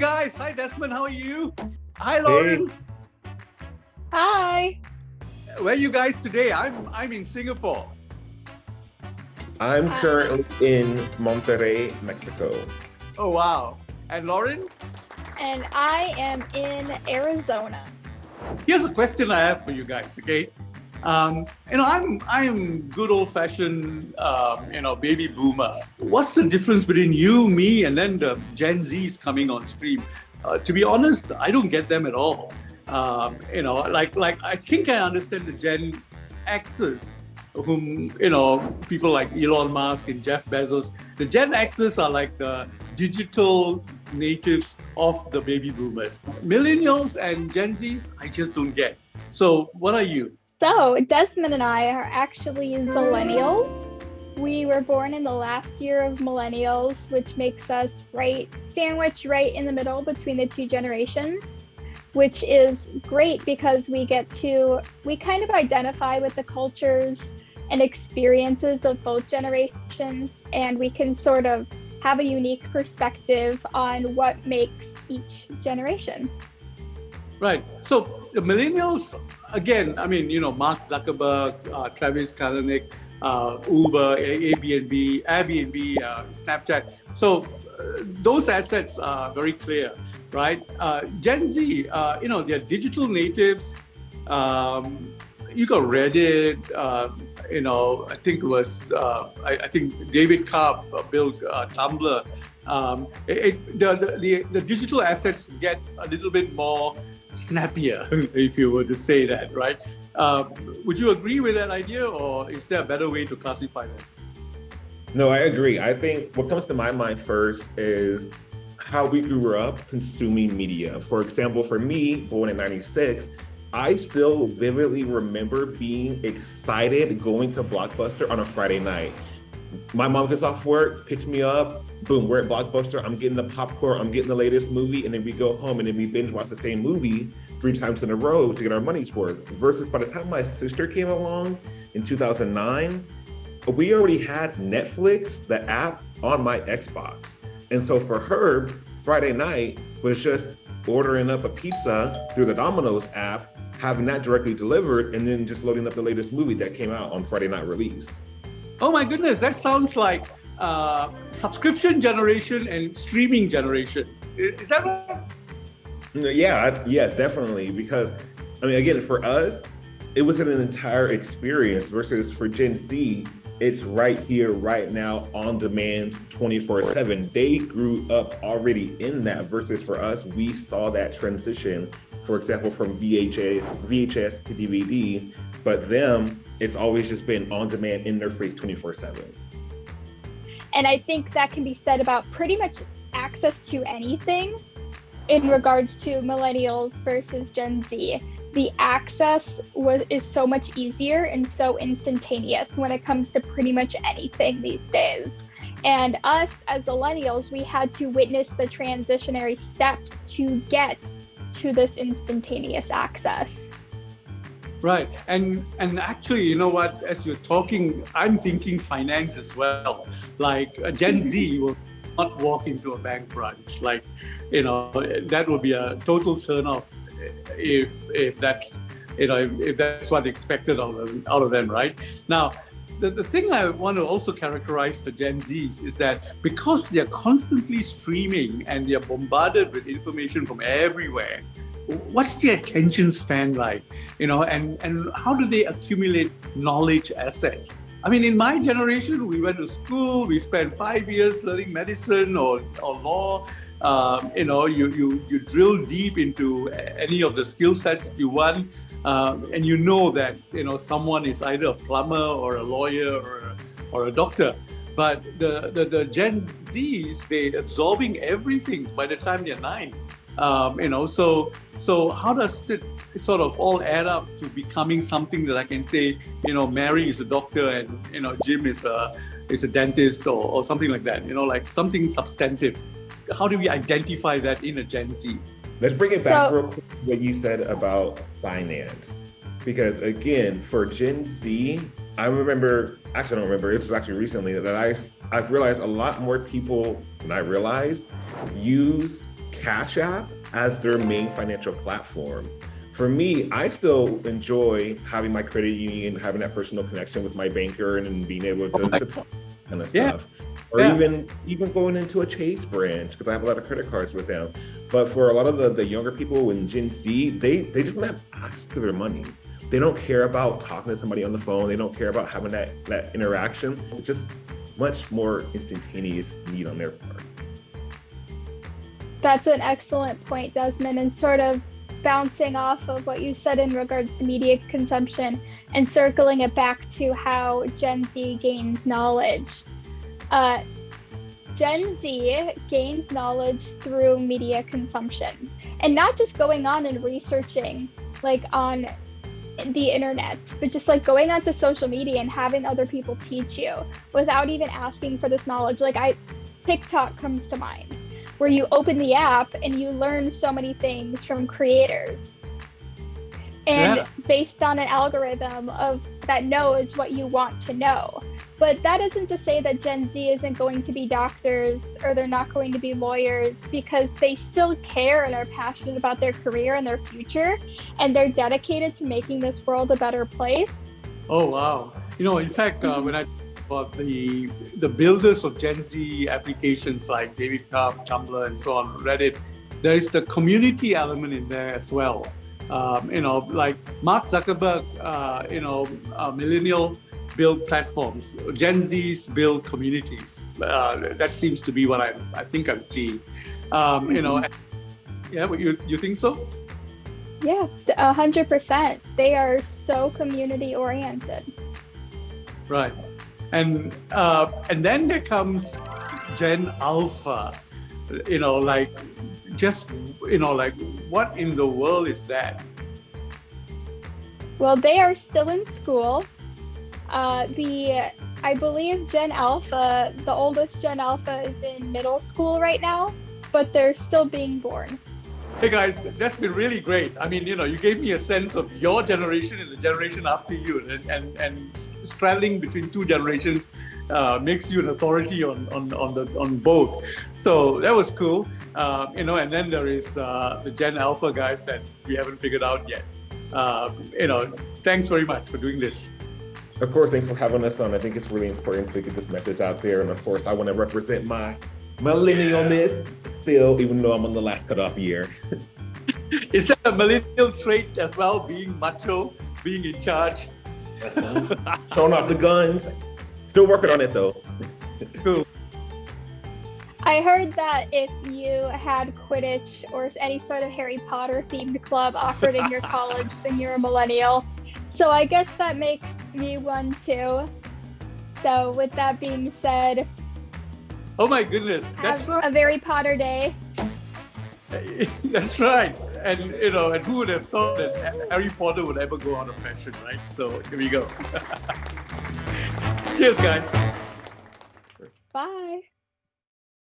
guys. Hi, Desmond. How are you? Hi, Hey, Lauren. Hi. Where are you guys today? I'm in Singapore. I'm Hi. currently in Monterrey, Mexico. Oh, wow. And Lauren, And I am in Arizona. here's a question I have for you guys. Okay, I'm good old-fashioned, baby boomer. What's the difference between you, me, and then the Gen Zs coming on stream? To be honest, I don't get them at all. Like I think I understand the Gen X's, whom people like Elon Musk and Jeff Bezos. The Gen X's are like the digital natives of the baby boomers. Millennials and Gen Zs, I just don't get. So, what are you? So, Desmond and I are actually Zillennials. We were born in the last year of Millennials, which makes us sandwiched right in the middle between the two generations, which is great because we kind of identify with the cultures and experiences of both generations, and we can sort of have a unique perspective on what makes each generation. Right. So, the millennials, again, Mark Zuckerberg, Travis Kalanick, Uber, Airbnb, Snapchat. So, those assets are very clear, right? Gen Z, they're digital natives. You got Reddit. I think it was. I think David Carp built Tumblr. The digital assets get a little bit more snappier, if you were to say that, right? Would you agree with that idea, or is there a better way to classify that? No, I agree. I think what comes to my mind first is how we grew up consuming media. For example, for me, born in '96, I still vividly remember being excited going to Blockbuster on a Friday night. My mom gets off work, picks me up, boom, we're at Blockbuster, I'm getting the popcorn, I'm getting the latest movie, and then we go home and then we binge watch the same movie 3 times in a row to get our money's worth. Versus by the time my sister came along in 2009, we already had Netflix, the app, on my Xbox. And so for her, Friday night was just ordering up a pizza through the Domino's app, having that directly delivered, and then just loading up the latest movie that came out on Friday night release. Oh my goodness, that sounds like subscription generation and streaming generation. Is that right? Yeah, yes, definitely. Because, again, for us, it was an entire experience versus for Gen Z, it's right here, right now, on demand, 24/7. They grew up already in that versus for us, we saw that transition, for example, from VHS to DVD, but them, it's always just been on demand in their face 24/7. And I think that can be said about pretty much access to anything in regards to millennials versus Gen Z. The access is so much easier and so instantaneous when it comes to pretty much anything these days. And us as millennials, we had to witness the transitionary steps to get to this instantaneous access. Right. And actually, you know what, as you're talking, I'm thinking finance as well. Like a Gen Z will not walk into a bank branch. Like, that would be a total turnoff if that's what expected out of them, right? Now, the thing I want to also characterize the Gen Zs is that because they're constantly streaming and they're bombarded with information from everywhere, what's their attention span like? And how do they accumulate knowledge assets? In my generation, we went to school, we spent 5 years learning medicine or law. You drill deep into any of the skill sets that you want, and you know that someone is either a plumber or a lawyer or a doctor. But the Gen Zs, they're absorbing everything by the time they're 9. So how does it sort of all add up to becoming something that I can say, Mary is a doctor and Jim is a dentist or something like that, like something substantive. How do we identify that in a Gen Z? Let's bring it back real quick to what you said about finance. Because again, for Gen Z, I don't remember, it was actually recently that I've realized a lot more people than I realized use Cash App as their main financial platform. For me, I still enjoy having my credit union, having that personal connection with my banker and being able to talk kind of stuff. Or even going into a Chase branch, because I have a lot of credit cards with them. But for a lot of the younger people in Gen Z, they just don't have access to their money. They don't care about talking to somebody on the phone. They don't care about having that interaction. It's just much more instantaneous need on their part. That's an excellent point, Desmond, and sort of bouncing off of what you said in regards to media consumption and circling it back to how Gen Z gains knowledge. Gen Z gains knowledge through media consumption, and not just going on and researching like on the internet, but just like going onto social media and having other people teach you without even asking for this knowledge. TikTok comes to mind, where you open the app and you learn so many things from creators, and based on an algorithm that knows what you want to know. But that isn't to say that Gen Z isn't going to be doctors or they're not going to be lawyers, because they still care and are passionate about their career and their future, and they're dedicated to making this world a better place. Oh, wow. In fact, when I about the builders of Gen Z applications like David Cup, Tumblr, and so on, Reddit, there is the community element in there as well. Like Mark Zuckerberg, millennial build platforms. Gen Zs build communities. That seems to be what I think I'm seeing. Yeah, but you think so? Yeah, 100%. They are so community oriented. Right. And then there comes Gen Alpha, what in the world is that? Well, they are still in school. I believe Gen Alpha, the oldest Gen Alpha, is in middle school right now, but they're still being born. Hey guys, that's been really great. I mean, you gave me a sense of your generation and the generation after you, and straddling between two generations makes you an authority on both. So that was cool. And then there is the Gen Alpha guys that we haven't figured out yet. Thanks very much for doing this. Of course, thanks for having us on. I think it's really important to get this message out there. And of course, I want to represent my millennialness still, even though I'm on the last cutoff year. Is that a millennial trait as well, being macho, being in charge? Throwing off the guns. Still working on it though. Cool. I heard that if you had Quidditch or any sort of Harry Potter themed club offered in your college, then you're a millennial. So I guess that makes me one too. So with that being said, oh my goodness, that's have right. a Harry Potter day. That's right. And and who would have thought that Harry Potter would ever go out of fashion, right? So here we go. Cheers, guys. Bye.